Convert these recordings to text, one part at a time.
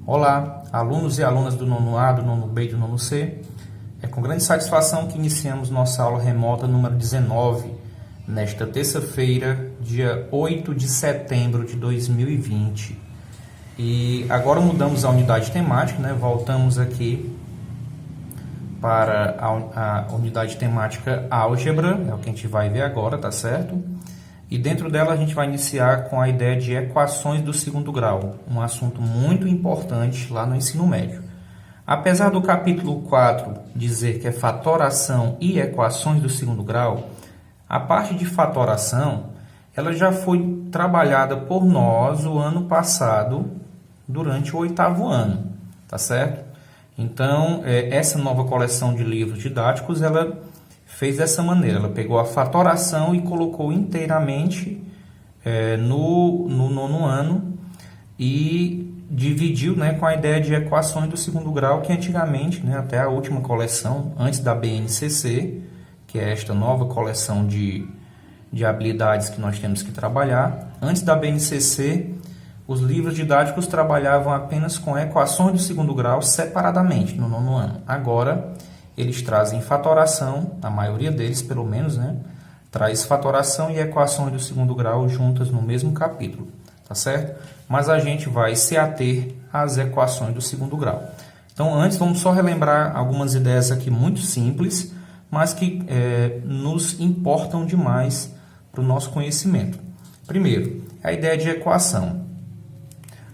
Olá, alunos e alunas do nono A, do nono B e do nono C. É com grande satisfação que iniciamos nossa aula remota número 19, nesta terça-feira, dia 8 de setembro de 2020. E agora mudamos a unidade temática, né? Voltamos aqui para a unidade temática álgebra, é o que a gente vai ver agora, tá certo? E dentro dela a gente vai iniciar com a ideia de equações do segundo grau, um assunto muito importante lá no ensino médio. Apesar do capítulo 4 dizer que é fatoração e equações do segundo grau, a parte de fatoração ela já foi trabalhada por nós o ano passado, durante o 8º ano, tá certo? Então, essa nova coleção de livros didáticos, ela fez dessa maneira, ela pegou a fatoração e colocou inteiramente no nono ano e dividiu, né, com a ideia de equações do segundo grau, que antigamente, né, até a última coleção, antes da BNCC, que é esta nova coleção de habilidades que nós temos que trabalhar, antes da BNCC, os livros didáticos trabalhavam apenas com equações do segundo grau separadamente no nono ano. Agora, eles trazem fatoração, a maioria deles pelo menos, né? Traz fatoração e equações do segundo grau juntas no mesmo capítulo, tá certo? Mas a gente vai se ater às equações do segundo grau. Então, antes, vamos só relembrar algumas ideias aqui muito simples, mas que nos importam demais para o nosso conhecimento. Primeiro, a ideia de equação.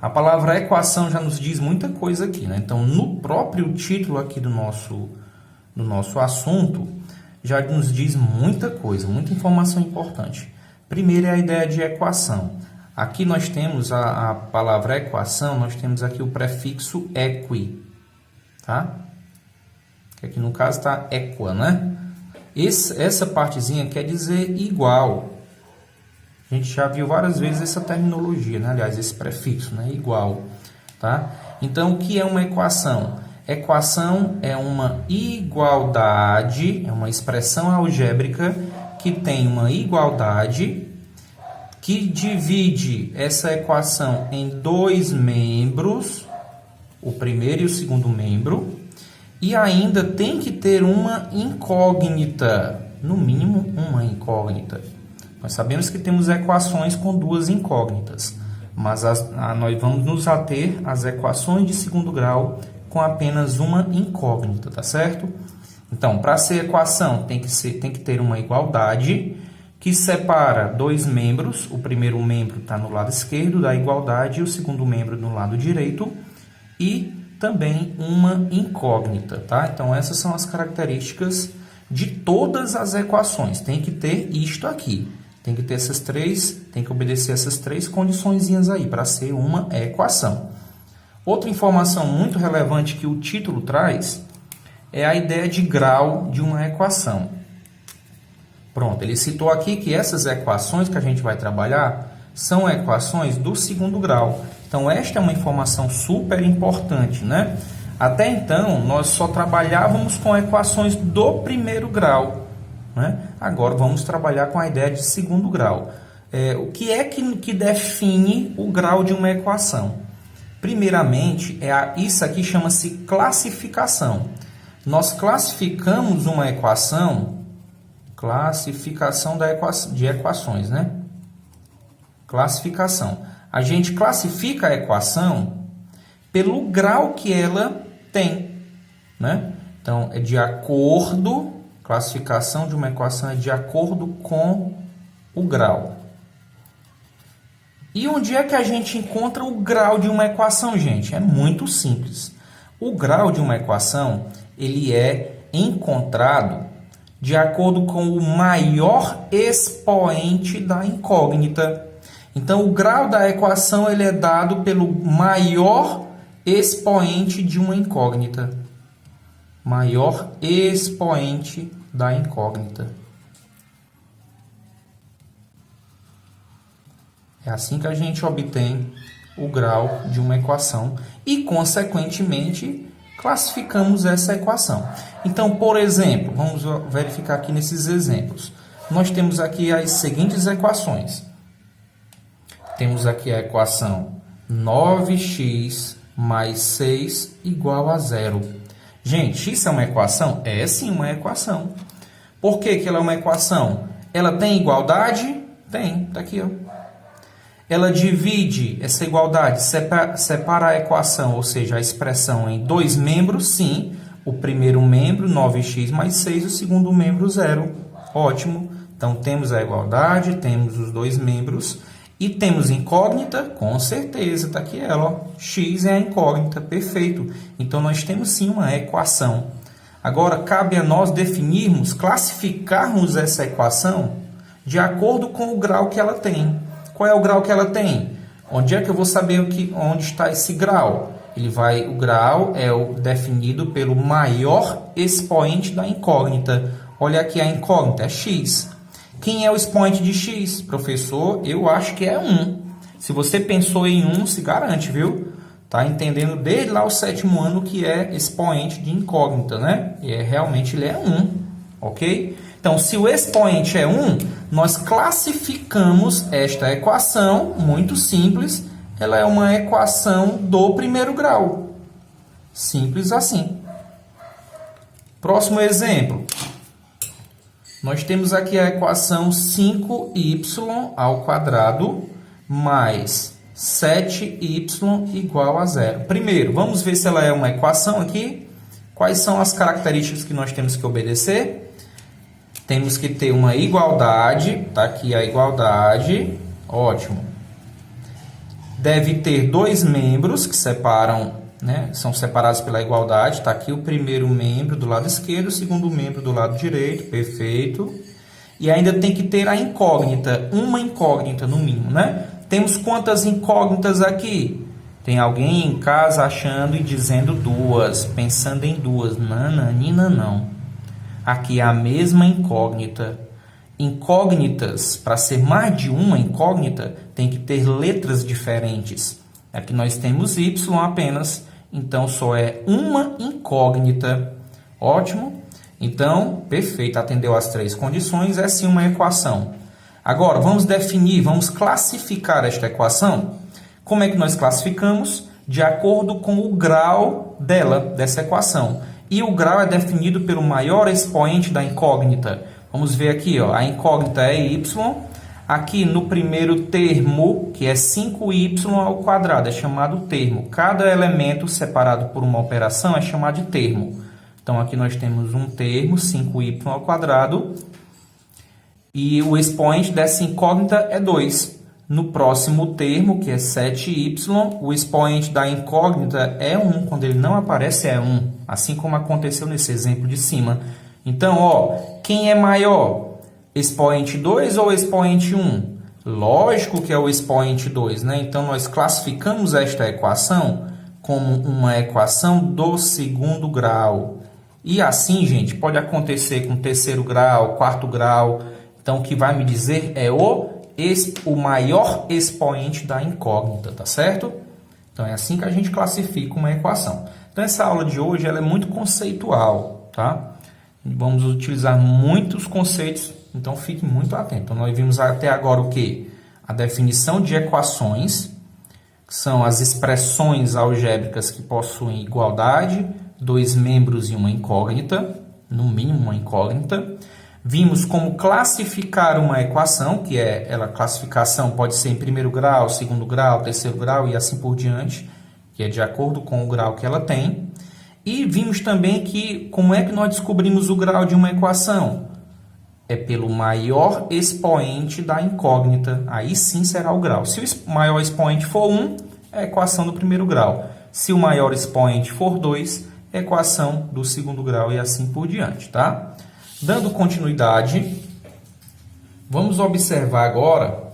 A palavra equação já nos diz muita coisa aqui, né? Então, no próprio título aqui do nosso assunto, já nos diz muita coisa, muita informação importante. Primeiro é a ideia de equação. Aqui nós temos a palavra equação, nós temos aqui o prefixo equi, tá? Que aqui no caso está equa, né? Essa partezinha quer dizer igual. A gente já viu várias vezes essa terminologia, né? Aliás, esse prefixo, né? Igual, tá? Então, o que é uma equação? Equação é uma igualdade, é uma expressão algébrica que tem uma igualdade que divide essa equação em dois membros, o primeiro e o segundo membro, e ainda tem que ter uma incógnita, no mínimo uma incógnita. Nós sabemos que temos equações com duas incógnitas, mas nós vamos nos ater às equações de segundo grau com apenas uma incógnita, tá certo? Então, para ser equação, tem que ter uma igualdade que separa dois membros. O primeiro membro está no lado esquerdo da igualdade e o segundo membro no lado direito. E também uma incógnita, tá? Então, essas são as características de todas as equações. Tem que ter isto aqui. Tem que ter tem que obedecer essas três condiçõezinhas aí para ser uma equação. Outra informação muito relevante que o título traz é a ideia de grau de uma equação. Pronto, ele citou aqui que essas equações que a gente vai trabalhar são equações do segundo grau. Então, esta é uma informação super importante, né? Até então, nós só trabalhávamos com equações do primeiro grau, né? Agora, vamos trabalhar com a ideia de segundo grau. O que é que define o grau de uma equação? Primeiramente, isso aqui chama-se classificação. Nós classificamos uma equação, classificação de equações, né? Classificação. A gente classifica a equação pelo grau que ela tem, né? Então, é de acordo, classificação de uma equação é de acordo com o grau. E onde é que a gente encontra o grau de uma equação, gente? É muito simples. O grau de uma equação, ele é encontrado de acordo com o maior expoente da incógnita. Então, o grau da equação ele é dado pelo maior expoente de uma incógnita. Maior expoente da incógnita. É assim que a gente obtém o grau de uma equação e, consequentemente, classificamos essa equação. Então, por exemplo, vamos verificar aqui nesses exemplos. Nós temos aqui as seguintes equações. Temos aqui a equação 9x mais 6 igual a 0. Gente, isso é uma equação? É sim uma equação. Por que que ela é uma equação? Ela tem igualdade? Tem, tá aqui, ó. Ela divide essa igualdade, separa a equação, ou seja, a expressão em dois membros? Sim. O primeiro membro, 9x mais 6, o segundo membro, 0. Ótimo. Então, temos a igualdade, temos os dois membros e temos incógnita? Com certeza, está aqui ela, ó. X é a incógnita, perfeito. Então, nós temos sim uma equação. Agora, cabe a nós definirmos, classificarmos essa equação de acordo com o grau que ela tem. Qual é o grau que ela tem? Onde é que eu vou saber onde está esse grau? O grau é o definido pelo maior expoente da incógnita. Olha aqui a incógnita, é x. Quem é o expoente de x? Professor, eu acho que é 1. Se você pensou em 1, se garante, viu? Tá entendendo desde lá o 7º ano que é expoente de incógnita, né? E realmente ele é 1, ok? Então, se o expoente é 1, nós classificamos esta equação, muito simples, ela é uma equação do primeiro grau. Simples assim. Próximo exemplo. Nós temos aqui a equação 5y ao quadrado mais 7y igual a 0. Primeiro, vamos ver se ela é uma equação aqui. Quais são as características que nós temos que obedecer? Temos que ter uma igualdade, tá aqui a igualdade, ótimo. Deve ter dois membros que separam, né? São separados pela igualdade, tá aqui o primeiro membro do lado esquerdo, o segundo membro do lado direito, perfeito. E ainda tem que ter a incógnita, uma incógnita no mínimo, né? Temos quantas incógnitas aqui? Tem alguém em casa achando e dizendo duas, pensando em duas. Nananina, não. Aqui é a mesma incógnita. Incógnitas, para ser mais de uma incógnita, tem que ter letras diferentes. Aqui nós temos y apenas, então só é uma incógnita. Ótimo. Então, perfeito, atendeu às três condições, é sim uma equação. Agora, vamos definir, vamos classificar esta equação. Como é que nós classificamos? De acordo com o grau dessa equação. E o grau é definido pelo maior expoente da incógnita. Vamos ver aqui, ó, a incógnita é y. Aqui no primeiro termo, que é 5y ao quadrado, é chamado termo. Cada elemento separado por uma operação é chamado de termo. Então, aqui nós temos um termo, 5y ao quadrado. E o expoente dessa incógnita é 2. No próximo termo, que é 7y, o expoente da incógnita é 1. Quando ele não aparece, é 1. Assim como aconteceu nesse exemplo de cima. Então, ó, quem é maior? Expoente 2 ou expoente 1? Lógico que é o expoente 2, né? Então, nós classificamos esta equação como uma equação do segundo grau. E assim, gente, pode acontecer com terceiro grau, quarto grau. Então, o que vai me dizer é o maior expoente da incógnita, tá certo? Então, é assim que a gente classifica uma equação. Então, essa aula de hoje ela é muito conceitual, tá? Vamos utilizar muitos conceitos, então fique muito atento. Então, nós vimos até agora o quê? A definição de equações, que são as expressões algébricas que possuem igualdade, dois membros e uma incógnita, no mínimo uma incógnita. Vimos como classificar uma equação, que a classificação pode ser em primeiro grau, segundo grau, terceiro grau e assim por diante, que é de acordo com o grau que ela tem. E vimos também que como é que nós descobrimos o grau de uma equação? É pelo maior expoente da incógnita, aí sim será o grau. Se o maior expoente for 1, é a equação do primeiro grau. Se o maior expoente for 2, é a equação do segundo grau e assim por diante, tá? Dando continuidade, vamos observar agora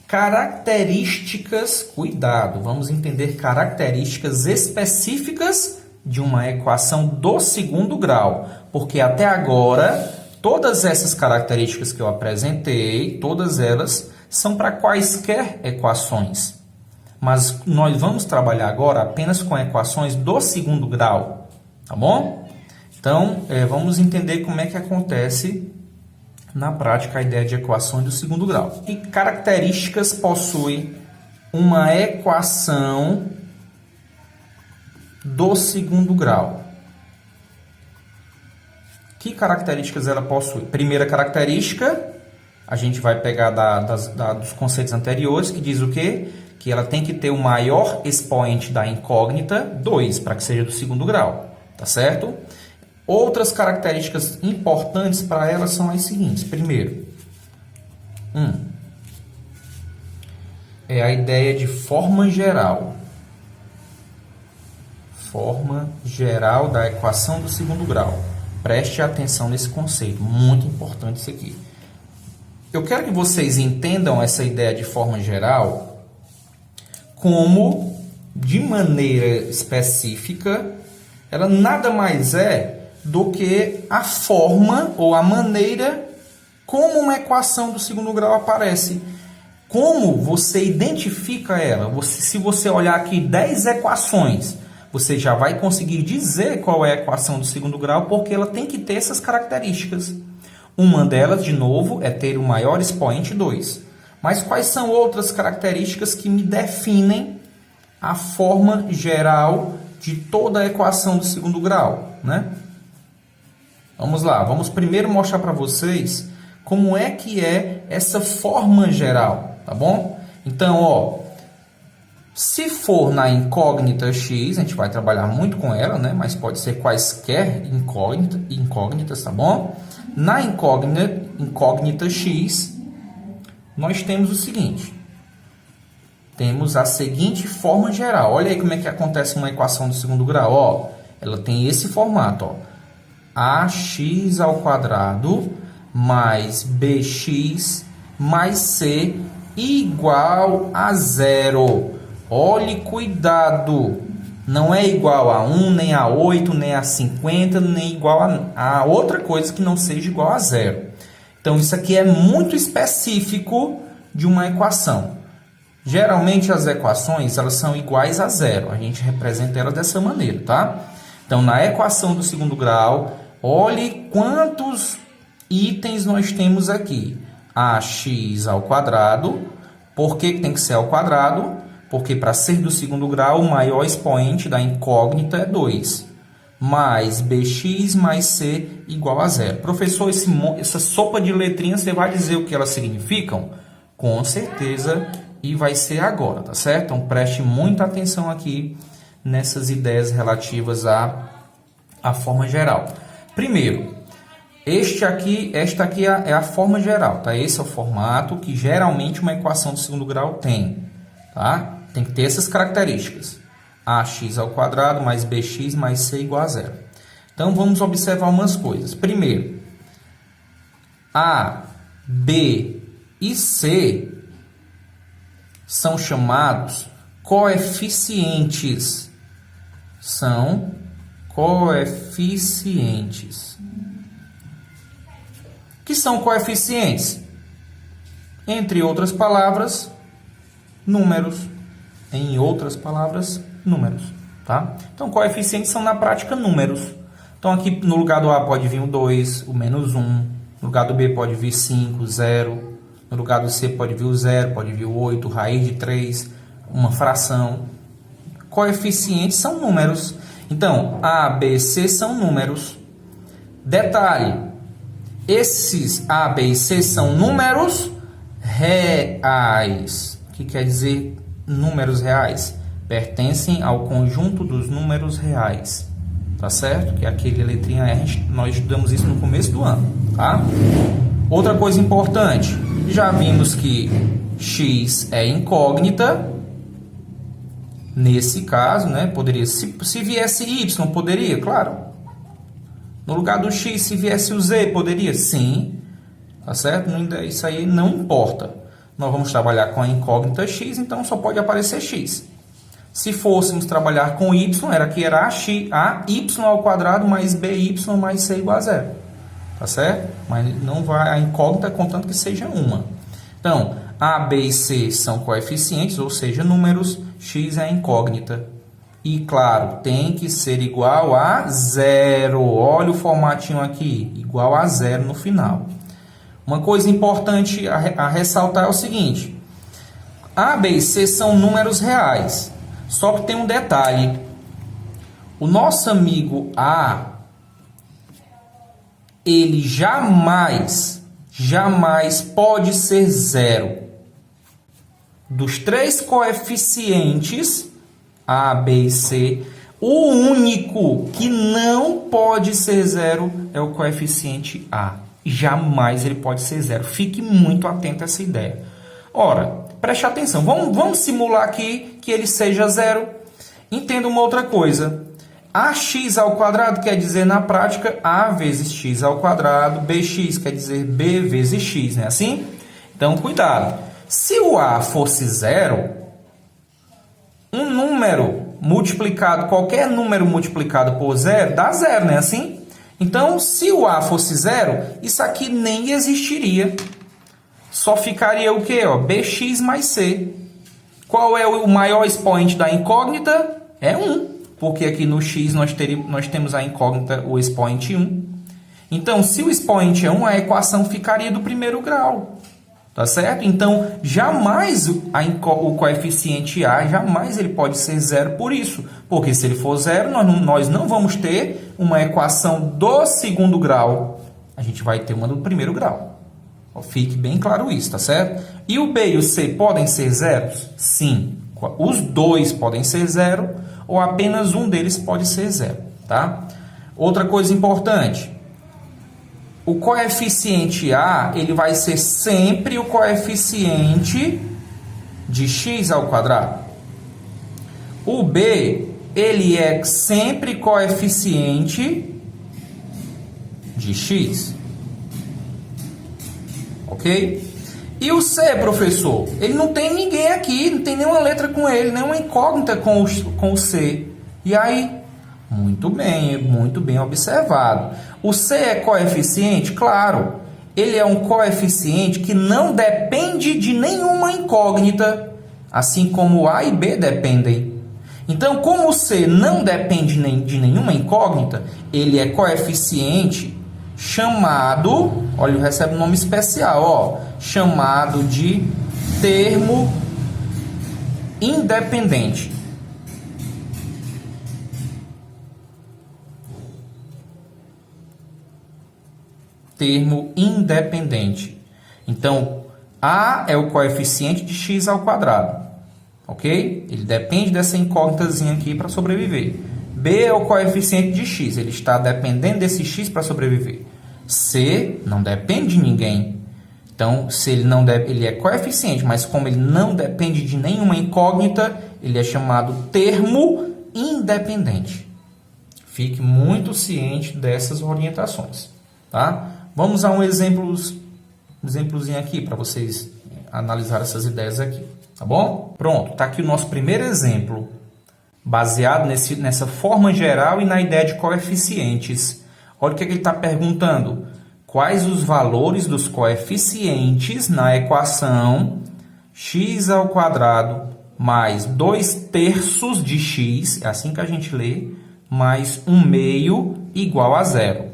características, cuidado, vamos entender características específicas de uma equação do segundo grau, porque até agora todas essas características que eu apresentei, todas elas são para quaisquer equações, mas nós vamos trabalhar agora apenas com equações do segundo grau, tá bom? Então, vamos entender como é que acontece na prática a ideia de equações do segundo grau. Que características possui uma equação do segundo grau. Que características ela possui? Primeira característica, a gente vai pegar dos conceitos anteriores, que diz o quê? Que ela tem que ter o maior expoente da incógnita, 2, para que seja do segundo grau, tá certo? Outras características importantes para ela são as seguintes. Primeiro, é a ideia de forma geral. Forma geral da equação do segundo grau. Preste atenção nesse conceito, muito importante isso aqui. Eu quero que vocês entendam essa ideia de forma geral como, de maneira específica, ela nada mais é do que a forma ou a maneira como uma equação do segundo grau aparece. Como você identifica ela? Se você olhar aqui 10 equações, você já vai conseguir dizer qual é a equação do segundo grau, porque ela tem que ter essas características. Uma delas, de novo, é ter o maior expoente 2. Mas quais são outras características que me definem a forma geral de toda a equação do segundo grau, né? Vamos lá, vamos primeiro mostrar para vocês como é que é essa forma geral, tá bom? Então, ó, se for na incógnita x, a gente vai trabalhar muito com ela, né? Mas pode ser quaisquer incógnitas, tá bom? Na incógnita x, nós temos o seguinte. Temos a seguinte forma geral. Olha aí como é que acontece uma equação do segundo grau. Ó, ela tem esse formato, ó. Ax ao quadrado mais bx mais c igual a 0. Olhe, cuidado, não é igual a 1, nem a 8, nem a 50, nem igual a outra coisa que não seja igual a 0. Então, isso aqui é muito específico de uma equação. Geralmente, as equações elas são iguais a 0. A gente representa elas dessa maneira, tá? Então, na equação do segundo grau, olhe quantos itens nós temos aqui. Ax ao quadrado. Por que tem que ser ao quadrado? Porque para ser do segundo grau, o maior expoente da incógnita é 2. Mais bx mais c igual a 0. Professor, essa sopa de letrinhas, você vai dizer o que elas significam? Com certeza, e vai ser agora, tá certo? Então, preste muita atenção aqui nessas ideias relativas à forma geral. Primeiro, esta aqui é a forma geral, tá? Esse é o formato que geralmente uma equação do segundo grau tem, tá? Tem que ter essas características. Ax ao quadrado mais bx mais c igual a 0. Então, vamos observar umas coisas. Primeiro, A, B e C são chamados coeficientes. São coeficientes. O que são coeficientes? Entre outras palavras, números. Em outras palavras, números, tá? Então, coeficientes são, na prática, números. Então, aqui no lugar do A pode vir o 2, o menos 1. No lugar do B pode vir 5, 0. No lugar do C pode vir o 0, pode vir o 8, raiz de 3, uma fração. Coeficientes são números. Então, A, B, C são números. Detalhe, esses A, B e C são números reais. O que quer dizer números reais? Pertencem ao conjunto dos números reais. Tá certo? Que é aquele letrinha R, nós estudamos isso no começo do ano, tá? Outra coisa importante, já vimos que x é incógnita. Nesse caso, né, poderia, se viesse y, poderia, claro. No lugar do x, se viesse o z, poderia? Sim. Tá certo? Isso aí não importa. Nós vamos trabalhar com a incógnita x, então só pode aparecer x. Se fôssemos trabalhar com y, era ay ao quadrado mais by mais c igual a 0. Tá certo? Mas não vai a incógnita contanto que seja uma. Então, A, B e C são coeficientes, ou seja, números. X é a incógnita. E, claro, tem que ser igual a 0. Olha o formatinho aqui, igual a 0 no final. Uma coisa importante a ressaltar é o seguinte. A, B e C são números reais. Só que tem um detalhe. O nosso amigo A, ele jamais pode ser zero. Dos 3 coeficientes, A, B e C, o único que não pode ser zero é o coeficiente A. Jamais ele pode ser zero. Fique muito atento a essa ideia. Ora, preste atenção. Vamos simular aqui que ele seja zero. Entenda uma outra coisa. Ax ao quadrado quer dizer, na prática, A vezes x ao quadrado. Bx quer dizer B vezes x, não é assim? Então, cuidado. Se o A fosse zero, um número multiplicado, qualquer número multiplicado por zero, dá zero, não é assim? Então, se o A fosse zero, isso aqui nem existiria. Só ficaria o quê? Ó, Bx mais C. Qual é o maior expoente da incógnita? É 1. Porque aqui no x nós temos a incógnita, o expoente 1. Então, se o expoente é 1, a equação ficaria do primeiro grau. Tá certo? Então, jamais o coeficiente A, jamais ele pode ser zero por isso. Porque se ele for zero, nós não vamos ter uma equação do segundo grau. A gente vai ter uma do primeiro grau. Fique bem claro isso, tá certo? E o B e o C podem ser zeros? Sim. Os dois podem ser zero, ou apenas um deles pode ser zero, tá? Outra coisa importante. O coeficiente A, ele vai ser sempre o coeficiente de x ao quadrado. O B, ele é sempre coeficiente de x. Ok? E o C, professor? Ele não tem ninguém aqui, não tem nenhuma letra com ele, nenhuma incógnita com o C. E aí? Muito bem observado. O C é coeficiente? Claro. Ele é um coeficiente que não depende de nenhuma incógnita, assim como o A e B dependem. Então, como o C não depende de nenhuma incógnita, ele é coeficiente chamado, olha, recebe um nome especial, ó, chamado de termo independente. Termo independente. Então, A é o coeficiente de x ao quadrado. Ok? Ele depende dessa incógnitazinha aqui para sobreviver. B é o coeficiente de x. Ele está dependendo desse x para sobreviver. C não depende de ninguém. Então, se ele é coeficiente, mas como ele não depende de nenhuma incógnita, ele é chamado termo independente. Fique muito ciente dessas orientações. Tá? Vamos a um exemplozinho aqui para vocês analisar essas ideias aqui. Tá bom? Pronto, está aqui o nosso primeiro exemplo, baseado nessa forma geral e na ideia de coeficientes. Olha o que ele está perguntando. Quais os valores dos coeficientes na equação x ao quadrado mais 2/3 de x, é assim que a gente lê, mais 1/2 igual a zero.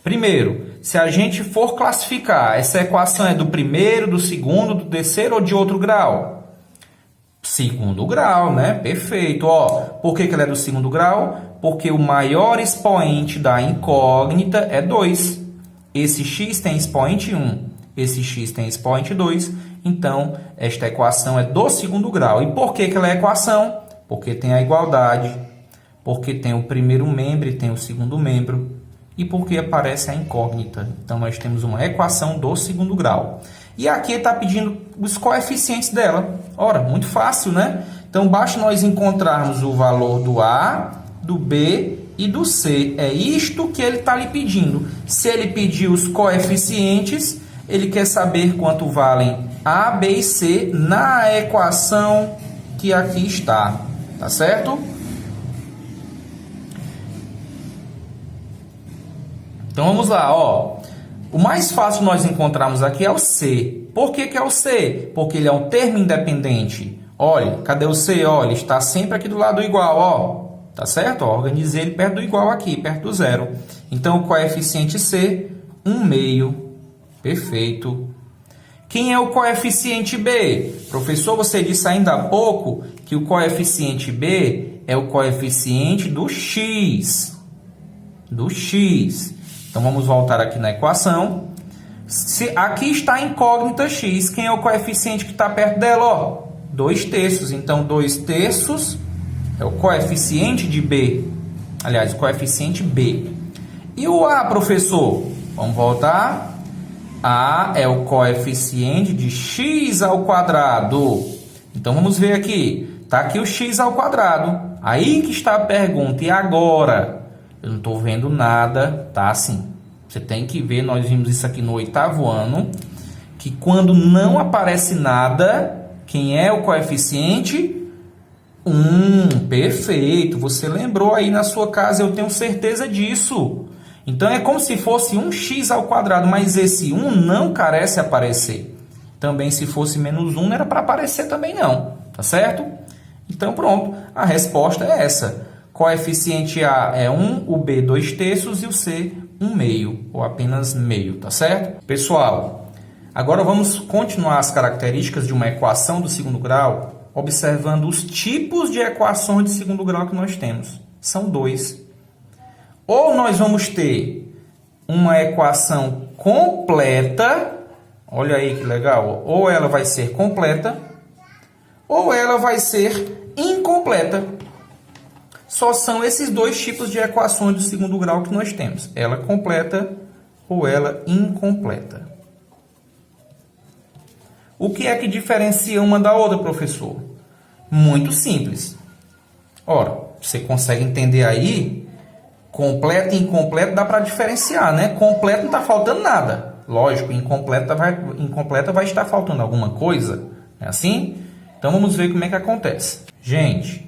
Primeiro, se a gente for classificar, essa equação é do primeiro, do segundo, do terceiro ou de outro grau? Segundo grau, né? Perfeito. Ó, por que ela é do segundo grau? Porque o maior expoente da incógnita é 2. Esse x tem expoente 1, esse x tem expoente 2. Então, esta equação é do segundo grau. E por que ela é equação? Porque tem a igualdade, porque tem o primeiro membro e tem o segundo membro, e porque aparece a incógnita. Então, nós temos uma equação do segundo grau. E aqui está pedindo os coeficientes dela. Ora, muito fácil, né? Então, basta nós encontrarmos o valor do A, do B e do C. É isto que ele está lhe pedindo. Se ele pedir os coeficientes, ele quer saber quanto valem A, B e C na equação que aqui está. Tá certo? Então, vamos lá, ó. O mais fácil nós encontrarmos aqui é o C. Por que é o C? Porque ele é um termo independente. Olha, cadê o C? Olha, ele está sempre aqui do lado do igual, ó. Tá certo? Ó, organizei ele perto do igual aqui, perto do zero. Então, o coeficiente C, 1/2. Perfeito. Quem é o coeficiente B? Professor, você disse ainda há pouco que o coeficiente B, é o coeficiente do x. Do x. Então, vamos voltar aqui na equação. Aqui está a incógnita x. Quem é o coeficiente que está perto dela? Ó, 2/3. Então, 2/3 é o coeficiente de b. Aliás, o coeficiente b. E o a, professor? Vamos voltar. A é o coeficiente de x ao quadrado. Então, vamos ver aqui. Está aqui o x ao quadrado. Aí que está a pergunta. E agora? Eu não estou vendo nada. Tá assim. Você tem que ver, nós vimos isso aqui no 8º ano, que quando não aparece nada, quem é o coeficiente? 1. Perfeito. Você lembrou aí na sua casa, eu tenho certeza disso. Então, é como se fosse 1x ao quadrado, mas esse 1 não carece aparecer. Também, se fosse menos 1, não era para aparecer também não. Tá certo? Então, pronto. A resposta é essa. Coeficiente A é 1, o B 2/3 e o C 1/2, ou apenas meio, tá certo? Pessoal, agora vamos continuar as características de uma equação do segundo grau, observando os tipos de equações de segundo grau que nós temos. São 2. Ou nós vamos ter uma equação completa, olha aí que legal, ou ela vai ser completa, ou ela vai ser incompleta. Só são esses 2 tipos de equações do segundo grau que nós temos. Ela completa ou ela incompleta. O que é que diferencia uma da outra, professor? Muito simples. Ora, você consegue entender aí? Completa e incompleta dá para diferenciar, né? Completo não está faltando nada. Lógico, incompleta vai estar faltando alguma coisa. É assim? Então, vamos ver como é que acontece. Gente,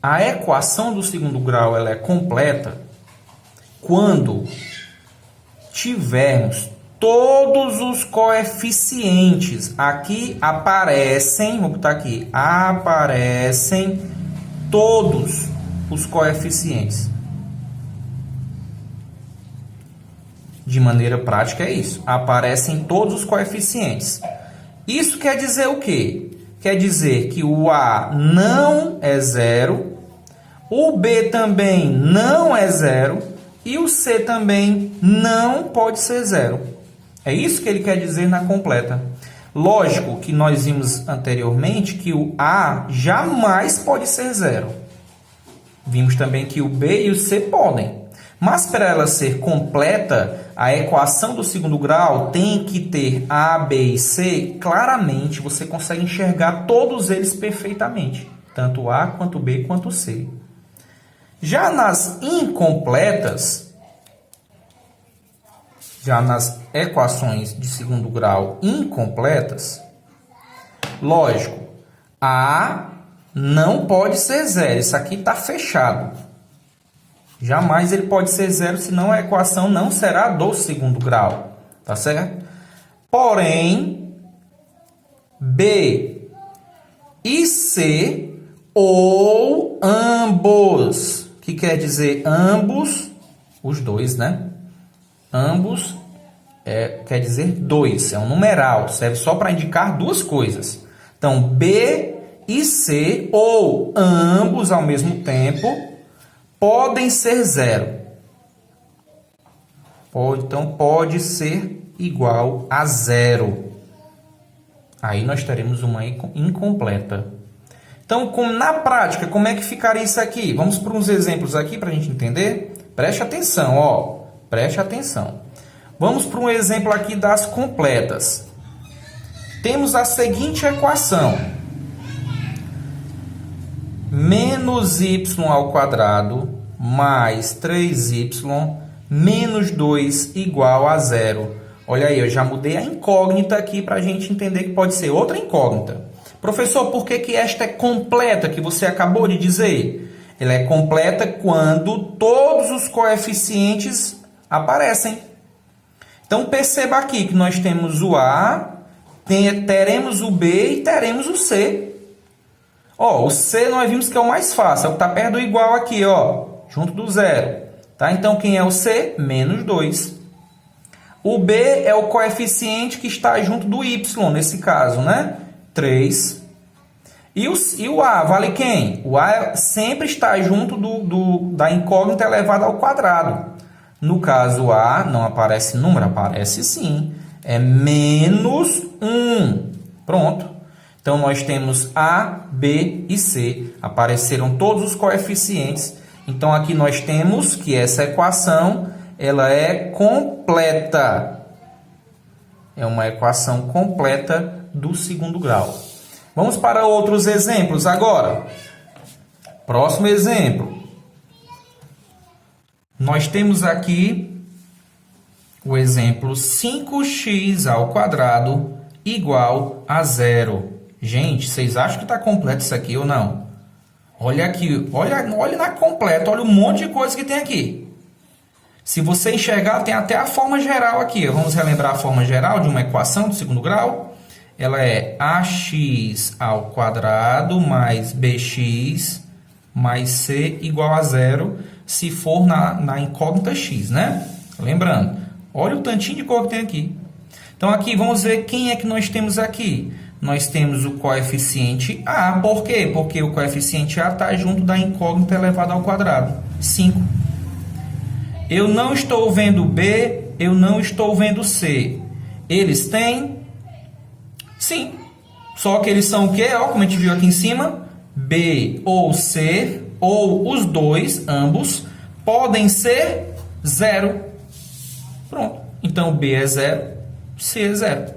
a equação do segundo grau ela é completa quando tivermos todos os coeficientes. Aqui aparecem, vou botar aqui, aparecem todos os coeficientes. De maneira prática é isso. Aparecem todos os coeficientes. Isso quer dizer o quê? Quer dizer que o A não é 0, o B também não é 0 e o C também não pode ser 0. É isso que ele quer dizer na completa. Lógico que nós vimos anteriormente que o A jamais pode ser 0. Vimos também que o B e o C podem. Mas para ela ser completa, a equação do segundo grau tem que ter A, B e C claramente. Você consegue enxergar todos eles perfeitamente. Tanto A, quanto B, quanto C. Já nas incompletas, já nas equações de segundo grau incompletas, lógico, A não pode ser 0. Isso aqui está fechado. Jamais ele pode ser 0, senão a equação não será do segundo grau. Tá certo? Porém, B e C ou ambos. O que quer dizer ambos? Os dois, né? Ambos quer dizer 2. É um numeral. Serve só para indicar duas coisas. Então, B e C ou ambos ao mesmo tempo podem ser 0. Então, pode ser igual a 0. Aí nós teremos uma incompleta. Então, na prática, como é que ficaria isso aqui? Vamos para uns exemplos aqui para a gente entender. Preste atenção, ó. Preste atenção. Vamos para um exemplo aqui das completas. Temos a seguinte equação. Menos y ao quadrado mais 3y menos 2 igual a 0. Olha aí, eu já mudei a incógnita aqui para a gente entender que pode ser outra incógnita. Professor, por que esta é completa que você acabou de dizer? Ela é completa quando todos os coeficientes aparecem. Então, perceba aqui que nós temos o A, teremos o B e teremos o C. Ó, o C nós vimos que é o mais fácil, é o que está perto do igual aqui, ó, junto do 0. Tá? Então, quem é o C? Menos 2. O B é o coeficiente que está junto do y, nesse caso, né? 3. E o A vale quem? O A sempre está junto da incógnita elevada ao quadrado. No caso, o A não aparece número? Aparece sim. É menos 1. Pronto. Então, nós temos A, B e C. Apareceram todos os coeficientes. Então, aqui nós temos que essa equação ela é completa. É uma equação completa do segundo grau. Vamos para outros exemplos agora. Próximo exemplo. Nós temos aqui o exemplo 5x ao quadrado igual a 0. Gente, vocês acham que está completo isso aqui ou não? Olha aqui, olha na completa, olha um monte de coisa que tem aqui. Se você enxergar, tem até a forma geral aqui. Vamos relembrar a forma geral de uma equação do segundo grau. Ela é ax ao quadrado mais bx mais c igual a 0, se for na incógnita x, né? Lembrando, olha o tantinho de cor que tem aqui. Então, aqui, vamos ver quem é que nós temos aqui. Nós temos o coeficiente A. Por quê? Porque o coeficiente A está junto da incógnita elevada ao quadrado. 5. Eu não estou vendo B, eu não estou vendo C. Eles têm? Sim. Só que eles são o quê? Ó, como a gente viu aqui em cima. B ou C, ou os dois, ambos, podem ser 0. Pronto. Então, B é 0, C é 0.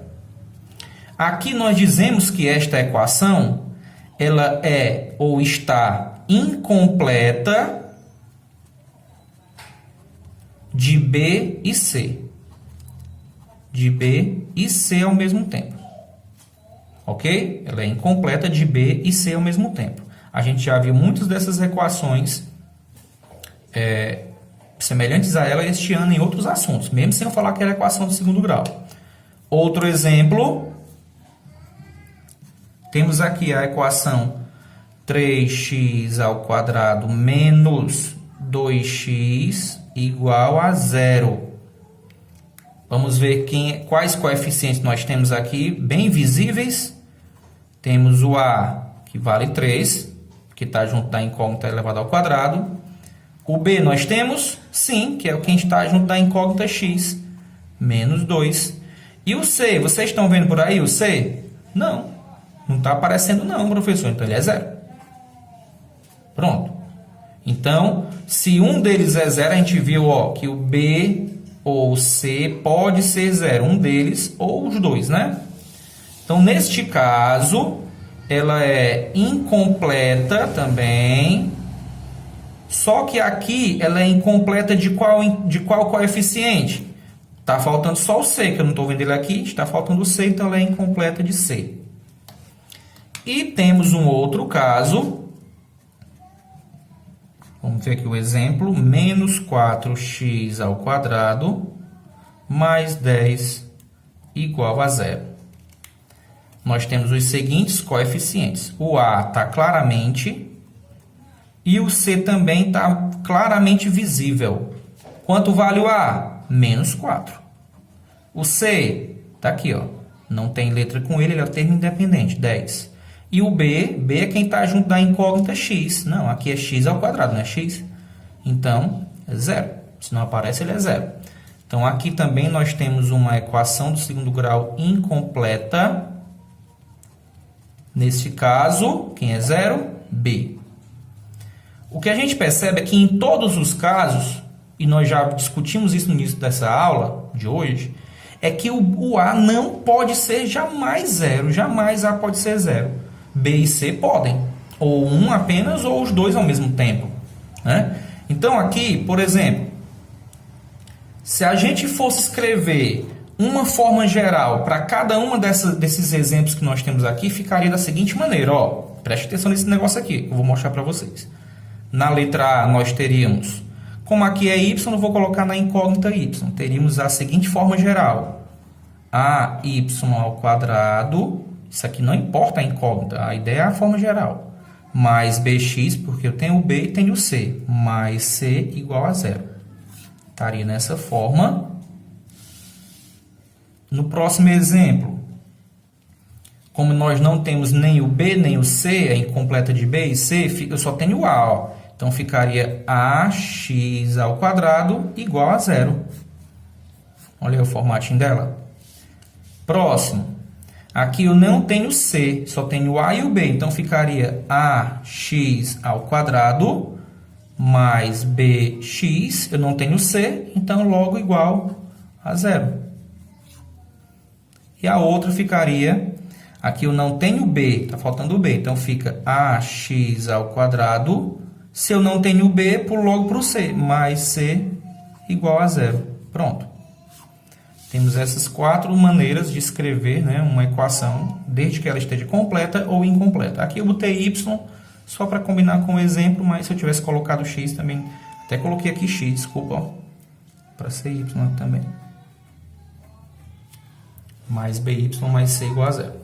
Aqui nós dizemos que esta equação ela é ou está incompleta de B e C. De B e C ao mesmo tempo. Ok? Ela é incompleta de B e C ao mesmo tempo. A gente já viu muitas dessas equações semelhantes a ela este ano em outros assuntos, mesmo sem eu falar que era equação do segundo grau. Outro exemplo, temos aqui a equação 3x ao quadrado menos 2x igual a 0. Vamos ver quais coeficientes nós temos aqui, bem visíveis. Temos o A, que vale 3, que está junto da incógnita elevada ao quadrado. O B nós temos, sim, que é o que está junto da incógnita x, menos 2. E o C, vocês estão vendo por aí o C? Não, não está aparecendo não, professor, então ele é 0. Pronto. Então, se um deles é 0, a gente viu que o B ou C pode ser 0, um deles ou os dois, né? Então, neste caso, ela é incompleta também, só que aqui ela é incompleta de qual coeficiente? Está faltando só o C, que eu não estou vendo ele aqui, está faltando o C, então ela é incompleta de C. E temos um outro caso, vamos ver aqui o exemplo, menos 4x ao quadrado mais 10 igual a 0. Nós temos os seguintes coeficientes. O A está claramente e o C também está claramente visível. Quanto vale o A? Menos 4. O C está aqui, ó. Não tem letra com ele é o termo independente, 10. E o B é quem está junto da incógnita x. Não, aqui é x ao quadrado, não é x? Então, é 0. Se não aparece, ele é 0. Então, aqui também nós temos uma equação do segundo grau incompleta. Nesse caso, quem é 0? B. O que a gente percebe é que em todos os casos, e nós já discutimos isso no início dessa aula de hoje, é que o A não pode ser jamais 0. Jamais A pode ser 0. B e C podem. Ou um apenas, ou os dois ao mesmo tempo, né? Então, aqui, por exemplo, se a gente fosse escrever uma forma geral para cada uma desses exemplos que nós temos aqui, ficaria da seguinte maneira, preste atenção nesse negócio aqui, que eu vou mostrar para vocês. Na letra A, nós teríamos, como aqui é y, eu vou colocar na incógnita y, teríamos a seguinte forma geral, AY ao quadrado, isso aqui não importa a incógnita, a ideia é a forma geral, mais bx, porque eu tenho o b e tenho o c, mais c igual a 0. Estaria nessa forma. No próximo exemplo, Como nós não temos nem o B nem o C, é incompleta de B e C, eu só tenho o A, ó. Então, ficaria ax ao quadrado igual a zero. Olha aí o formatinho dela. Próximo. Aqui eu não tenho C, só tenho o A e o B. Então, ficaria ax ao quadrado mais bx. Eu não tenho C, então logo igual a zero. E a outra ficaria... Aqui eu não tenho B, está faltando o B. Então, fica ax ao quadrado. Se eu não tenho B, pulo logo para o C. Mais C igual a zero. Pronto. Temos essas 4 maneiras de escrever, né, uma equação, desde que ela esteja completa ou incompleta. Aqui eu botei y só para combinar com o exemplo, mas se eu tivesse colocado x também... Até coloquei aqui x, desculpa, para ser y também. Mais by mais c igual a zero.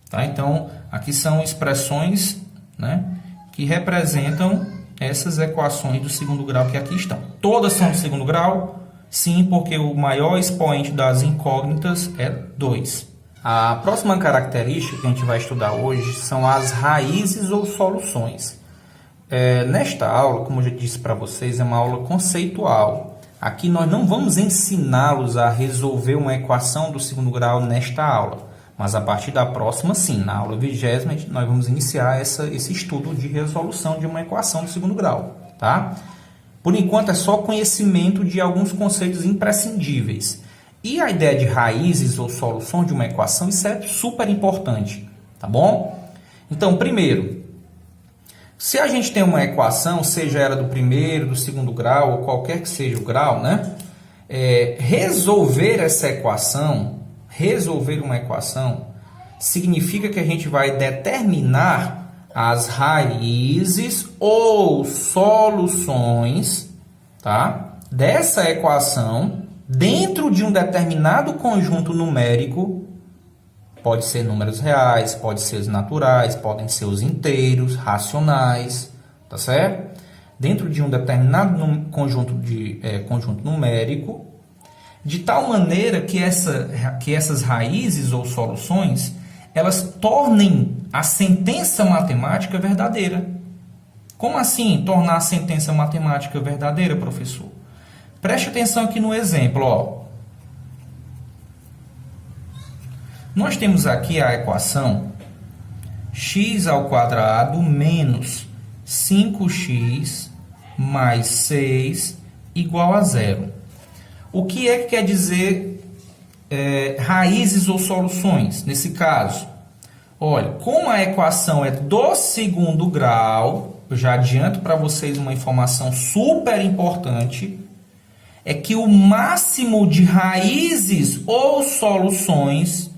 Tá? Então, aqui são expressões, né, que representam essas equações do segundo grau que aqui estão. Todas são do segundo grau? Sim, porque o maior expoente das incógnitas é 2. A próxima característica que a gente vai estudar hoje são as raízes ou soluções. Nesta aula, como eu já disse para vocês, é uma aula conceitual. Aqui nós não vamos ensiná-los a resolver uma equação do segundo grau nesta aula. Mas a partir da próxima, sim, na aula 20ª, nós vamos iniciar esse estudo de resolução de uma equação do segundo grau. Tá? Por enquanto, é só conhecimento de alguns conceitos imprescindíveis. E a ideia de raízes ou solução de uma equação, isso é super importante. Tá bom? Então, primeiro, se a gente tem uma equação, seja ela do primeiro, do segundo grau, ou qualquer que seja o grau, né? Resolver essa equação, resolver uma equação, significa que a gente vai determinar as raízes ou soluções, tá, dessa equação dentro de um determinado conjunto numérico. Pode ser números reais, pode ser os naturais, podem ser os inteiros, racionais, tá certo? Dentro de um determinado conjunto numérico, de tal maneira que essas raízes ou soluções, elas tornem a sentença matemática verdadeira. Como assim tornar a sentença matemática verdadeira, professor? Preste atenção aqui no exemplo, ó. Nós temos aqui a equação x ao quadrado menos 5x mais 6 igual a zero. O que é que quer dizer raízes ou soluções nesse caso? Olha, como a equação é do segundo grau, eu já adianto para vocês uma informação super importante, é que o máximo de raízes ou soluções,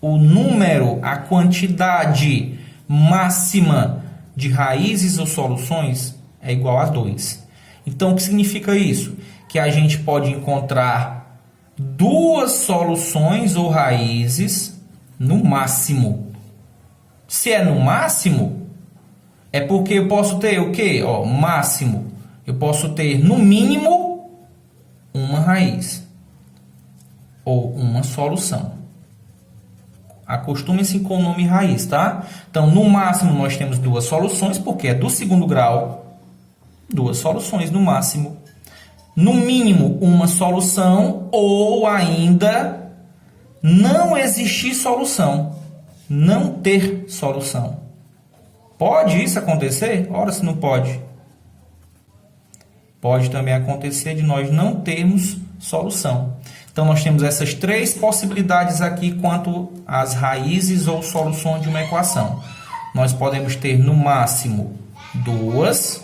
o número, a quantidade máxima de raízes ou soluções é igual a 2. Então, o que significa isso? Que a gente pode encontrar duas soluções ou raízes no máximo. Se é no máximo, é porque eu posso ter o quê? Ó, máximo. Eu posso ter, no mínimo, uma raiz. Ou uma solução. Acostume-se com o nome raiz, tá? Então, no máximo, nós temos duas soluções, porque é do segundo grau. Duas soluções no máximo. No mínimo, uma solução, ou ainda não existir solução. Não ter solução. Pode isso acontecer? Ora, se não pode. Pode também acontecer de nós não termos solução. Então, nós temos essas 3 possibilidades aqui quanto às raízes ou soluções de uma equação. Nós podemos ter, no máximo, 2,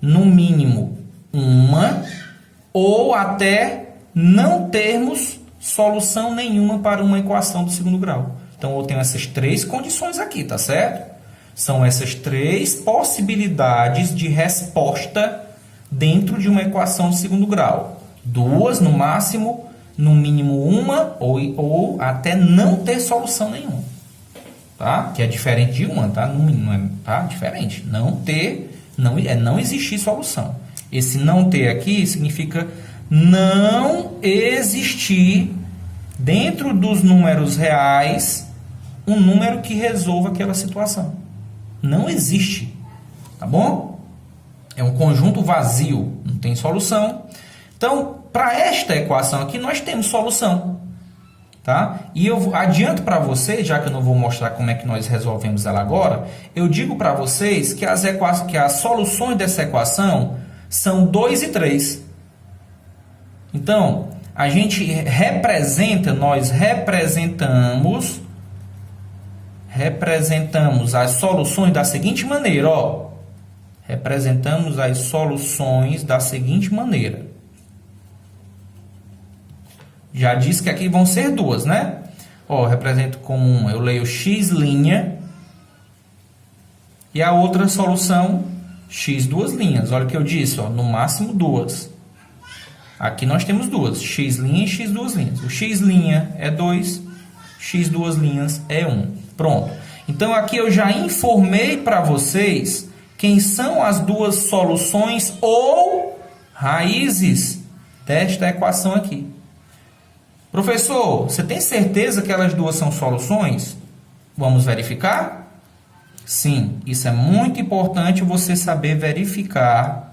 no mínimo, 1, ou até não termos solução nenhuma para uma equação do segundo grau. Então, eu tenho essas 3 condições aqui, tá certo? São essas 3 possibilidades de resposta dentro de uma equação do segundo grau. 2 no máximo, no mínimo 1 ou até não ter solução nenhuma. Tá? Que é diferente de 1, tá? No mínimo, tá? Diferente. Não existir solução. Esse não ter aqui significa não existir dentro dos números reais um número que resolva aquela situação. Não existe, tá bom? É um conjunto vazio, não tem solução. Então, para esta equação aqui, nós temos solução, tá? E eu adianto para vocês, já que eu não vou mostrar como é que nós resolvemos ela agora, eu digo para vocês que as soluções dessa equação são 2 e 3. Então, a gente nós representamos as soluções da seguinte maneira, ó. Representamos as soluções da seguinte maneira. Já disse que aqui vão ser duas, né? Ó, represento com eu leio x', e a outra solução, x duas linhas. Olha o que eu disse, ó, no máximo duas. Aqui nós temos duas, x' e x duas linhas. O x' é 2, x duas linhas é 1. Pronto. Então, aqui eu já informei para vocês quem são as duas soluções ou raízes desta equação aqui. Professor, você tem certeza que elas duas são soluções? Vamos verificar? Sim, isso é muito importante você saber verificar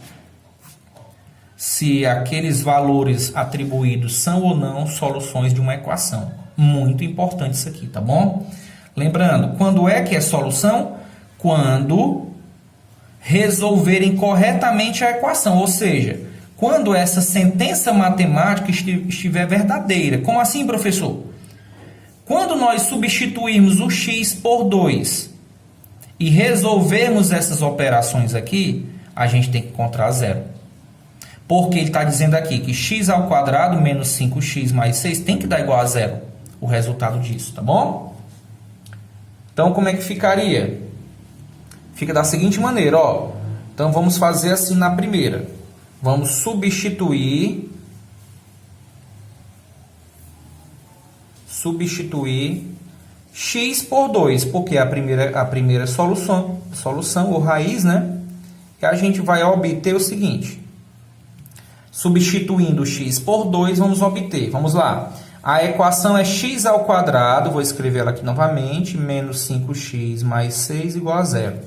se aqueles valores atribuídos são ou não soluções de uma equação. Muito importante isso aqui, tá bom? Lembrando, quando é que é solução? Quando resolverem corretamente a equação, ou seja, quando essa sentença matemática estiver verdadeira. Como assim, professor? Quando nós substituirmos o x por 2 e resolvermos essas operações aqui, a gente tem que encontrar zero. Porque ele está dizendo aqui que x ao quadrado menos 5x mais 6 tem que dar igual a zero. O resultado disso, tá bom? Então, como é que ficaria? Fica da seguinte maneira, ó. Então, vamos fazer assim na primeira. Vamos substituir x por 2, porque é a primeira solução ou raiz, né? E a gente vai obter o seguinte. Substituindo x por 2, vamos obter. Vamos lá. A equação é x ao quadrado, vou escrever ela aqui novamente, menos 5x mais 6 igual a zero.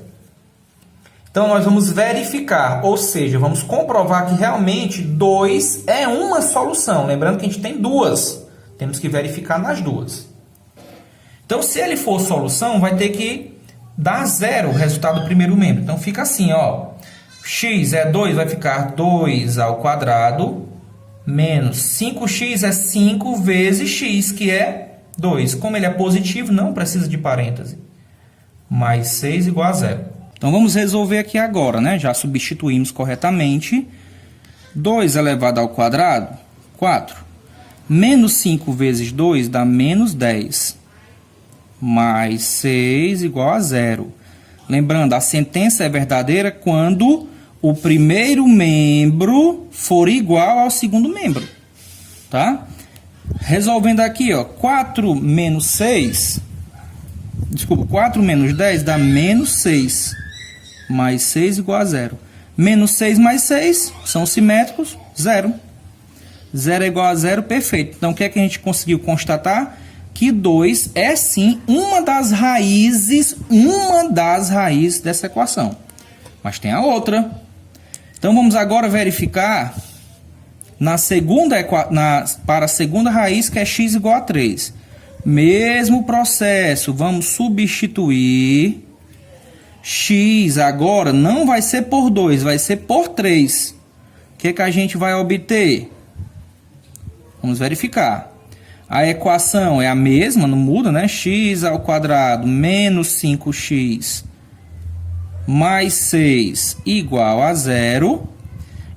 Então, nós vamos verificar, ou seja, vamos comprovar que realmente 2 é uma solução. Lembrando que a gente tem duas. Temos que verificar nas duas. Então, se ele for solução, vai ter que dar zero o resultado do primeiro membro. Então, fica assim, ó. X é 2, vai ficar 2 ao quadrado, menos 5x é 5 vezes x, que é 2. Como ele é positivo, não precisa de parêntese. Mais 6 igual a zero. Então, vamos resolver aqui agora, né? Já substituímos corretamente. 2 elevado ao quadrado, 4. Menos 5 vezes 2 dá menos 10. Mais 6 igual a zero. Lembrando, a sentença é verdadeira quando o primeiro membro for igual ao segundo membro. Tá? Resolvendo aqui, ó, 4 menos 6... Desculpa, 4 menos 10 dá menos 6. Mais 6 igual a zero. Menos 6 mais 6 são simétricos, zero. Zero é igual a zero, perfeito. Então, o que é que a gente conseguiu constatar? Que 2 é sim uma das raízes dessa equação. Mas tem a outra. Então, vamos agora verificar para a segunda raiz, que é x igual a 3. Mesmo processo, vamos substituir. X agora não vai ser por 2, vai ser por 3. O que é que a gente vai obter? Vamos verificar. A equação é a mesma, não muda, né? X ao quadrado menos 5x mais 6 igual a zero.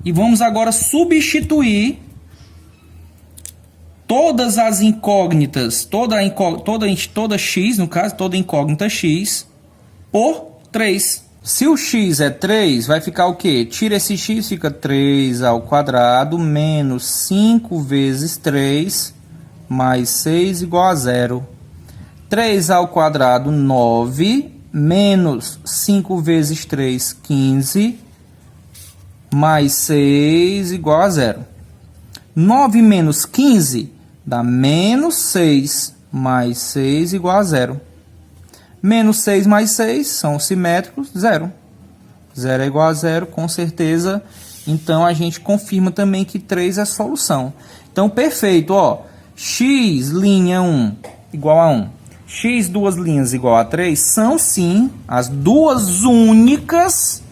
E vamos agora substituir todas as incógnitas, toda x, no caso, toda incógnita x, por 3. Se o x é 3, vai ficar o quê? Tira esse x, fica 3 ao quadrado menos 5 vezes 3 mais 6 igual a zero. 3 ao quadrado, 9, menos 5 vezes 3, 15, mais 6 igual a zero. 9 menos 15 dá menos 6, mais 6 igual a zero. Menos 6 mais 6 são simétricos, 0. 0 é igual a 0, com certeza. Então, a gente confirma também que 3 é solução. Então, perfeito, ó. X, linha 1, igual a 1. X, duas linhas, igual a 3, são, sim, as duas únicas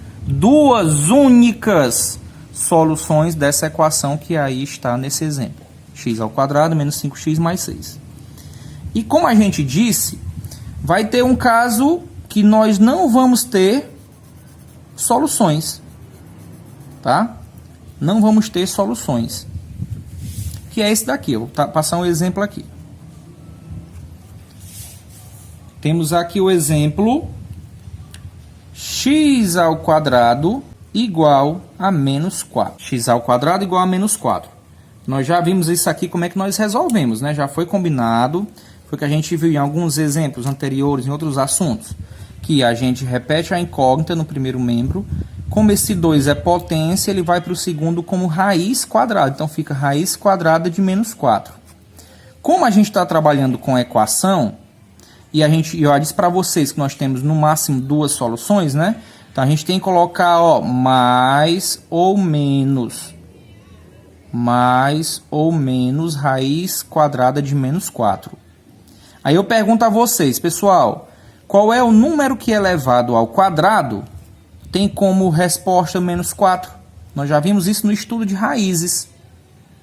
soluções dessa equação que aí está nesse exemplo. X ao quadrado menos 5x mais 6. E como a gente disse, vai ter um caso que nós não vamos ter soluções, tá? Não vamos ter soluções. Que é esse daqui, eu vou passar um exemplo aqui. Temos aqui o exemplo x ao quadrado igual a menos 4. X ao quadrado igual a menos 4. Nós já vimos isso aqui, como é que nós resolvemos, né? Já foi combinado, foi o que a gente viu em alguns exemplos anteriores, em outros assuntos, que a gente repete a incógnita no primeiro membro. Como esse 2 é potência, ele vai para o segundo como raiz quadrada. Então, fica raiz quadrada de menos 4. Como a gente está trabalhando com a equação, e eu já disse para vocês que nós temos no máximo duas soluções, né? Então, a gente tem que colocar, ó, mais ou menos raiz quadrada de menos 4. Aí eu pergunto a vocês, pessoal, qual é o número que é elevado ao quadrado tem como resposta menos 4. Nós já vimos isso no estudo de raízes.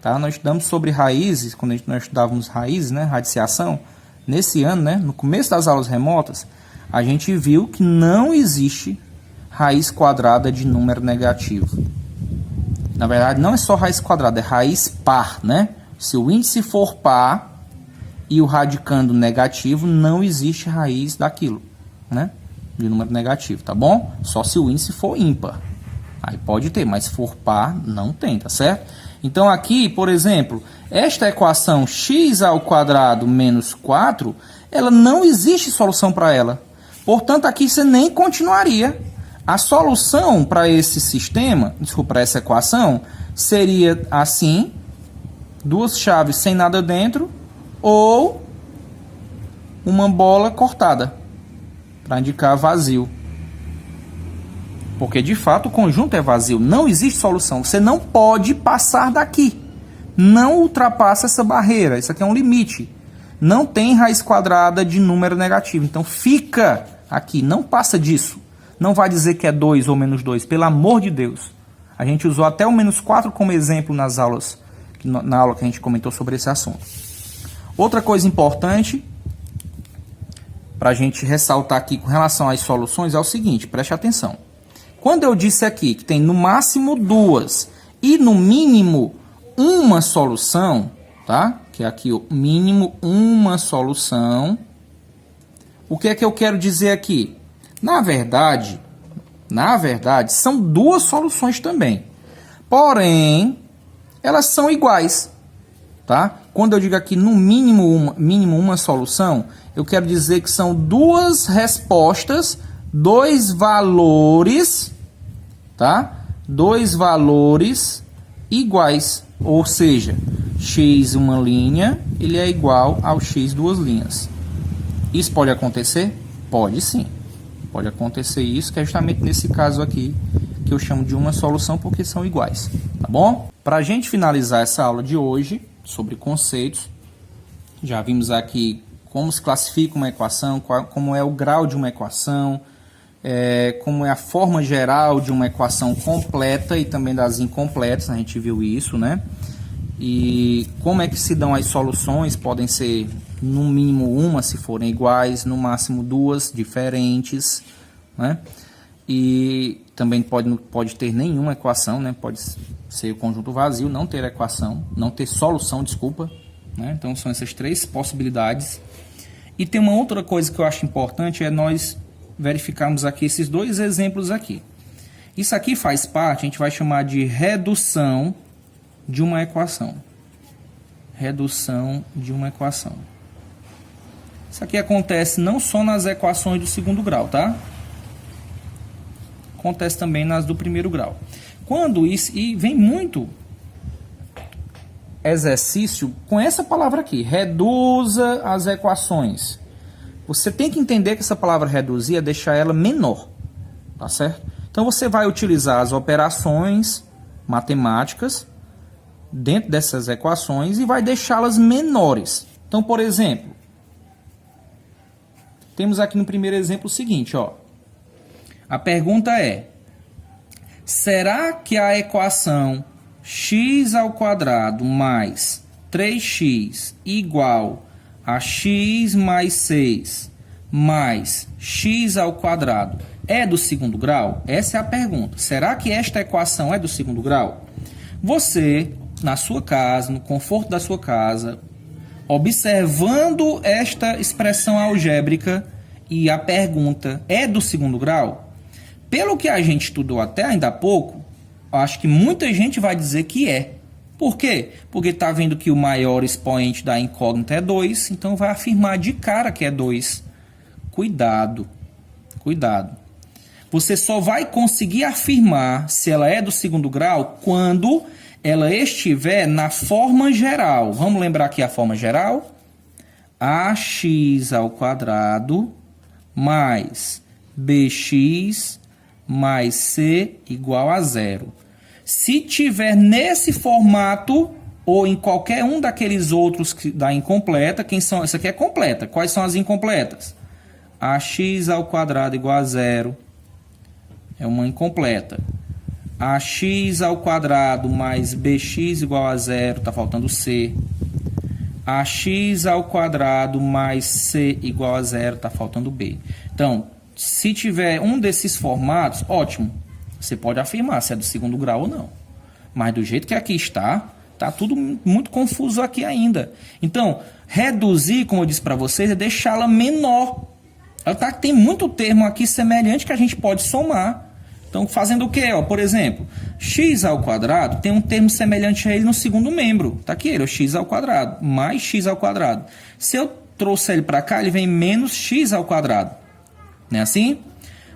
Tá? Nós estudamos sobre raízes, quando nós estudávamos raízes, né? Radiciação. Nesse ano, né? No começo das aulas remotas, a gente viu que não existe raiz quadrada de número negativo. Na verdade, não é só raiz quadrada, é raiz par, né? Se o índice for par e o radicando negativo, não existe raiz daquilo, né? De número negativo, tá bom? Só se o índice for ímpar. Aí pode ter, mas se for par, não tem, tá certo? Então aqui, por exemplo, esta equação x ao quadrado menos 4, ela não existe solução para ela. Portanto, aqui você nem continuaria. A solução para esse sistema, desculpa, para essa equação, seria assim, duas chaves sem nada dentro, ou uma bola cortada, para indicar vazio. Porque, de fato, o conjunto é vazio. Não existe solução. Você não pode passar daqui. Não ultrapassa essa barreira. Isso aqui é um limite. Não tem raiz quadrada de número negativo. Então, fica aqui. Não passa disso. Não vai dizer que é 2 ou menos 2. Pelo amor de Deus. A gente usou até o menos 4 como exemplo nas aulas, na aula que a gente comentou sobre esse assunto. Outra coisa importante para a gente ressaltar aqui com relação às soluções é o seguinte, preste atenção. Quando eu disse aqui que tem no máximo duas e no mínimo uma solução, tá? Que é aqui o mínimo uma solução. O que é que eu quero dizer aqui? Na verdade, são duas soluções também. Porém, elas são iguais, tá? Quando eu digo aqui no mínimo uma solução, eu quero dizer que são duas respostas, dois valores, tá? Dois valores iguais, ou seja, x uma linha, ele é igual ao x duas linhas. Isso pode acontecer? Pode sim. Pode acontecer isso, que é justamente nesse caso aqui, que eu chamo de uma solução, porque são iguais, tá bom? Para a gente finalizar essa aula de hoje, sobre conceitos, já vimos aqui como se classifica uma equação, como é o grau de uma equação, como é a forma geral de uma equação completa e também das incompletas, a gente viu isso, né? E como é que se dão as soluções, podem ser no mínimo uma, se forem iguais, no máximo duas diferentes, né? E também pode ter nenhuma equação, né? Pode ser o conjunto vazio, não ter equação, não ter solução, desculpa, né? Então são essas três possibilidades. E tem uma outra coisa que eu acho importante, é nós verificarmos aqui esses dois exemplos aqui. Isso aqui faz parte, a gente vai chamar de redução de uma equação. Redução de uma equação. Isso aqui acontece não só nas equações do segundo grau, tá? Acontece também nas do primeiro grau. Quando isso, e vem muito exercício com essa palavra aqui, reduza as equações. Você tem que entender que essa palavra reduzir é deixar ela menor, tá certo? Então você vai utilizar as operações matemáticas dentro dessas equações e vai deixá-las menores. Então, por exemplo, temos aqui no primeiro exemplo o seguinte, ó. A pergunta é: será que a equação x² mais 3x igual a x mais 6 mais x² é do segundo grau? Essa é a pergunta. Será que esta equação é do segundo grau? Você, na sua casa, no conforto da sua casa, observando esta expressão algébrica e a pergunta é do segundo grau? Pelo que a gente estudou até ainda há pouco, acho que muita gente vai dizer que é. Por quê? Porque está vendo que o maior expoente da incógnita é 2, então vai afirmar de cara que é 2. Cuidado, cuidado. Você só vai conseguir afirmar se ela é do segundo grau quando ela estiver na forma geral. Vamos lembrar aqui a forma geral? Ax² mais bx mais c igual a 0. Se tiver nesse formato ou em qualquer um daqueles outros da incompleta, quem são? Essa aqui é completa. Quais são as incompletas? Ax² igual a 0 é uma incompleta. Ax² mais bx igual a 0, está faltando c. Ax² mais c igual a 0, está faltando b. Então, se tiver um desses formatos, ótimo. Você pode afirmar se é do segundo grau ou não. Mas do jeito que aqui está tudo muito confuso aqui ainda. Então, reduzir, como eu disse para vocês, é deixá-la menor. Tem muito termo aqui semelhante que a gente pode somar. Então, fazendo o quê? Ó, por exemplo, x² tem um termo semelhante a ele no segundo membro. Está aqui ele, o x² mais x². Se eu trouxer ele para cá, ele vem menos x². Não é assim?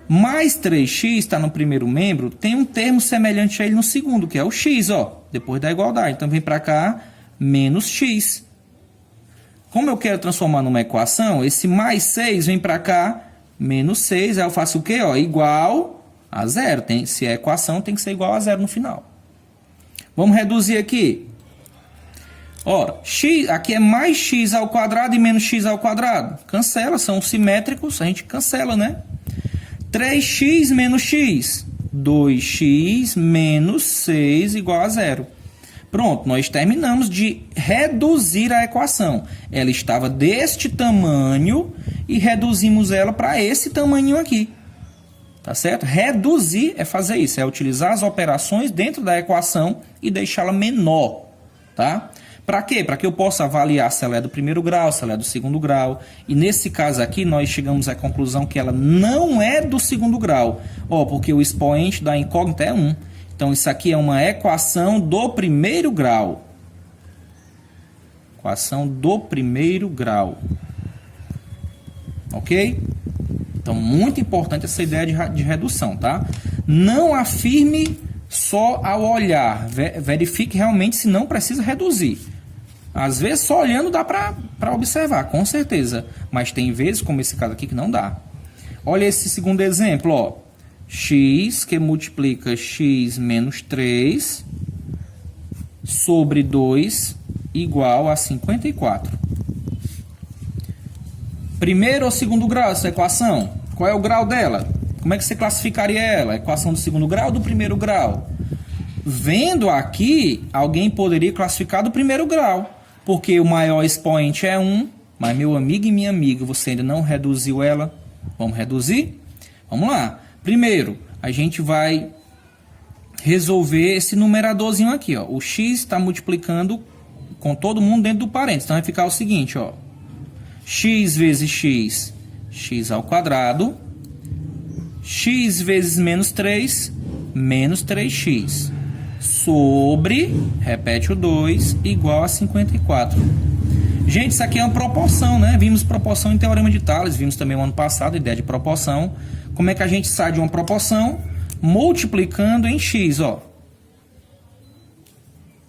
Mais 3x está no primeiro membro, tem um termo semelhante a ele no segundo, que é o x, ó, depois da igualdade. Então, vem para cá, menos x. Como eu quero transformar numa equação, esse mais 6 vem para cá, menos 6. Aí eu faço o quê? Ó, igual a 0. Se é equação, tem que ser igual a 0 no final. Vamos reduzir aqui. Ora, x, aqui é mais x² e menos x². Cancela, são simétricos, a gente cancela, né? 3x menos x, 2x menos 6 igual a 0. Pronto, nós terminamos de reduzir a equação. Ela estava deste tamanho e reduzimos ela para esse tamanho aqui. Tá certo? Reduzir é fazer isso, é utilizar as operações dentro da equação e deixá-la menor, tá? Para quê? Para que eu possa avaliar se ela é do primeiro grau, se ela é do segundo grau. E nesse caso aqui, nós chegamos à conclusão que ela não é do segundo grau. Ó, porque o expoente da incógnita é 1. Então, isso aqui é uma equação do primeiro grau. Equação do primeiro grau. Ok? Então, muito importante essa ideia de redução, tá? Não afirme só ao olhar. Verifique realmente se não precisa reduzir. Às vezes, só olhando dá para observar, com certeza. Mas tem vezes, como esse caso aqui, que não dá. Olha esse segundo exemplo, ó. X, que multiplica x menos 3 sobre 2 igual a 54. Primeiro ou segundo grau essa equação? Qual é o grau dela? Como é que você classificaria ela? A equação do segundo grau ou do primeiro grau? Vendo aqui, alguém poderia classificar do primeiro grau. Porque o maior expoente é 1, mas meu amigo e minha amiga, você ainda não reduziu ela. Vamos reduzir? Vamos lá. Primeiro, a gente vai resolver esse numeradorzinho aqui, ó. O x está multiplicando com todo mundo dentro do parênteses. Então, vai ficar o seguinte, ó. X vezes x, x². X vezes menos 3, menos 3x. Sobre, repete o 2, igual a 54. Gente, isso aqui é uma proporção, né? Vimos proporção em Teorema de Tales, vimos também o ano passado, ideia de proporção. Como é que a gente sai de uma proporção? Multiplicando em x, ó.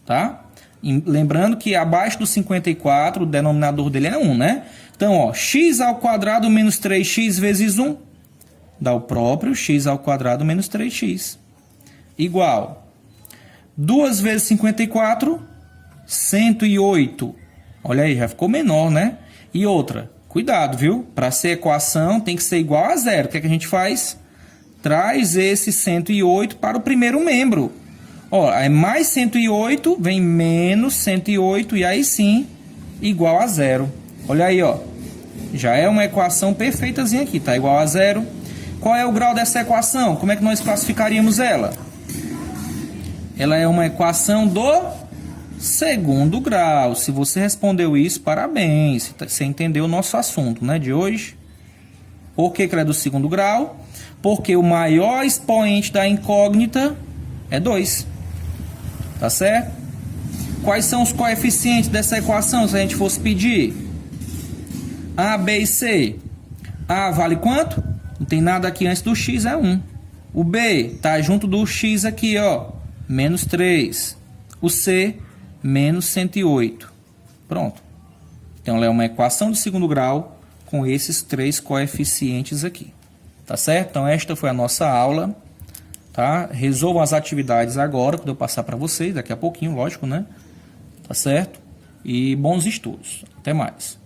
Tá? Lembrando que abaixo do 54, o denominador dele é 1, né? Então, ó, x ao quadrado menos 3x vezes 1 dá o próprio x ao quadrado menos 3x. Igual 2 vezes 54, 108. Olha aí, já ficou menor, né? E outra, cuidado, viu? Para ser equação tem que ser igual a zero. O que é que a gente faz? Traz esse 108 para o primeiro membro. Ó, é mais 108, vem menos 108 e aí sim, igual a zero. Olha aí, ó. Já é uma equação perfeitazinha aqui, tá igual a zero. Qual é o grau dessa equação? Como é que nós classificaríamos ela? Ela é uma equação do segundo grau. Se você respondeu isso, parabéns. Você entendeu o nosso assunto, né, de hoje. Por que ela é do segundo grau? Porque o maior expoente da incógnita é 2. Tá certo? Quais são os coeficientes dessa equação, se a gente fosse pedir? A, B e C. A vale quanto? Não tem nada aqui antes do x, é 1. O B tá junto do x aqui, ó, menos 3. O C, menos 108. Pronto. Então, ela é uma equação de segundo grau com esses 3 coeficientes aqui. Tá certo? Então, esta foi a nossa aula. Tá? Resolvam as atividades agora, quando eu passar para vocês, daqui a pouquinho, lógico, né? Tá certo? E bons estudos. Até mais.